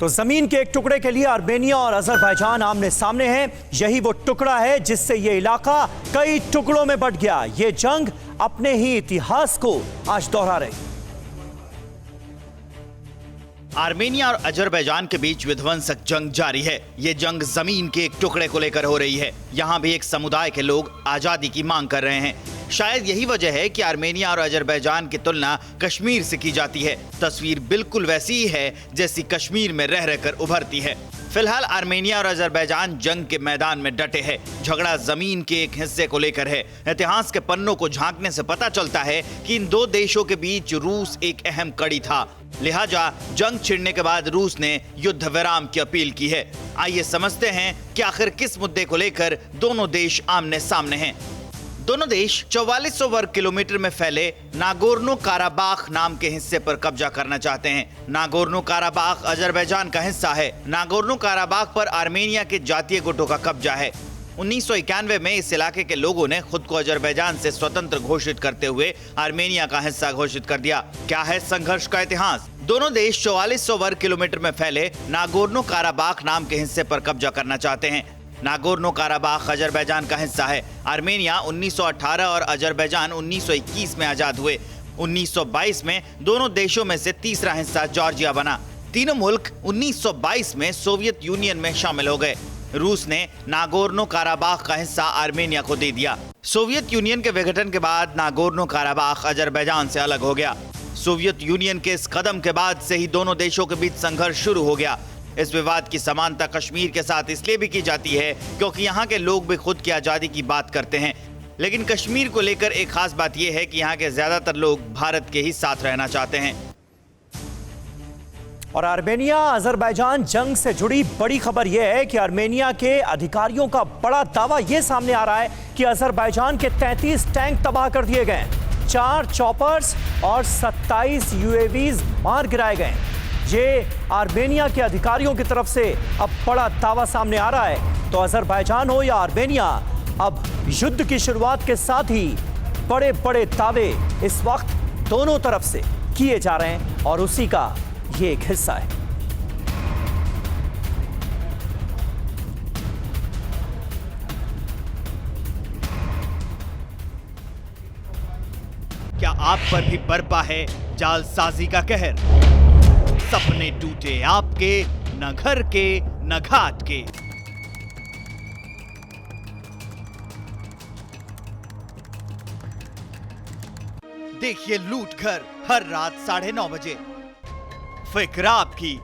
तो जमीन के एक टुकड़े के लिए आर्मेनिया और अजरबैजान आमने सामने हैं। यही वो टुकड़ा है जिससे ये इलाका कई टुकड़ों में बंट गया। ये जंग अपने ही इतिहास को आज दोहरा रही। आर्मेनिया और अजरबैजान के बीच विध्वंसक जंग जारी है। ये जंग जमीन के एक टुकड़े को लेकर हो रही है। यहाँ भी एक समुदाय के लोग आजादी की मांग कर रहे हैं। शायद यही वजह है कि आर्मेनिया और अजरबैजान की तुलना कश्मीर से की जाती है। तस्वीर बिल्कुल वैसी ही है जैसी कश्मीर में रह रहकर उभरती है। फिलहाल आर्मेनिया और अजरबैजान जंग के मैदान में डटे हैं। झगड़ा जमीन के एक हिस्से को लेकर है। इतिहास के पन्नों को झांकने से पता चलता है कि इन दो देशों के बीच रूस एक अहम कड़ी था। लिहाजा जंग छिड़ने के बाद रूस ने युद्ध विराम की अपील की है। आइए समझते हैं कि आखिर किस मुद्दे को लेकर दोनों देश आमने सामने हैं। दोनों देश 4400 वर्ग किलोमीटर में फैले नागोर्नो काराबाख नाम के हिस्से पर कब्जा करना चाहते हैं। नागोर्नो काराबाख अजरबैजान का हिस्सा है। नागोर्नो काराबाख पर आर्मेनिया के जातीय गुटों का कब्जा है। 1991 में इस इलाके के लोगों ने खुद को अजरबैजान से स्वतंत्र घोषित करते हुए आर्मेनिया का हिस्सा घोषित कर दिया। क्या है संघर्ष का इतिहास? दोनों देश 4400 वर्ग किलोमीटर में फैले नागोर्नो काराबाख नाम के हिस्से पर कब्जा करना चाहते हैं। नागोर्नो काराबाख अजरबैजान का हिस्सा है। आर्मेनिया 1918 और अजरबैजान 1921 में आजाद हुए। 1922 में दोनों देशों में से तीसरा हिस्सा जॉर्जिया बना। तीनों मुल्क 1922 में सोवियत यूनियन में शामिल हो गए। रूस ने नागोर्नो काराबाख का हिस्सा आर्मेनिया को दे दिया। सोवियत यूनियन के विघटन के बाद नागोर्नो काराबाख अजरबैजान से अलग हो गया। सोवियत यूनियन के इस कदम के बाद से ही दोनों देशों के बीच संघर्ष शुरू हो गया। इस विवाद की समानता कश्मीर के साथ इसलिए भी की जाती है क्योंकि यहाँ के लोग भी खुद की आजादी की बात करते हैं। लेकिन कश्मीर को लेकर एक खास बात यह है कि यहाँ के ज्यादातर लोग भारत के ही साथ रहना चाहते हैं। और आर्मेनिया अजरबैजान जंग से जुड़ी बड़ी खबर यह है कि आर्मेनिया के अधिकारियों का बड़ा दावा यह सामने आ रहा है कि अजरबैजान के 33 टैंक तबाह कर दिए गए, 4 चॉपर्स और 27 यूएवीज मार गिराए गए। ये आर्मेनिया के अधिकारियों की तरफ से अब बड़ा दावा सामने आ रहा है। तो अजरबैजान हो या आर्मेनिया, अब युद्ध की शुरुआत के साथ ही बड़े बड़े दावे इस वक्त दोनों तरफ से किए जा रहे हैं और उसी का ये एक हिस्सा है। क्या आप पर भी बरपा है जालसाजी का कहर? सपने टूटे आपके, न घर के न घाट के। देखिए लूट घर हर रात 9:30 बजे। फिक्र आपकी,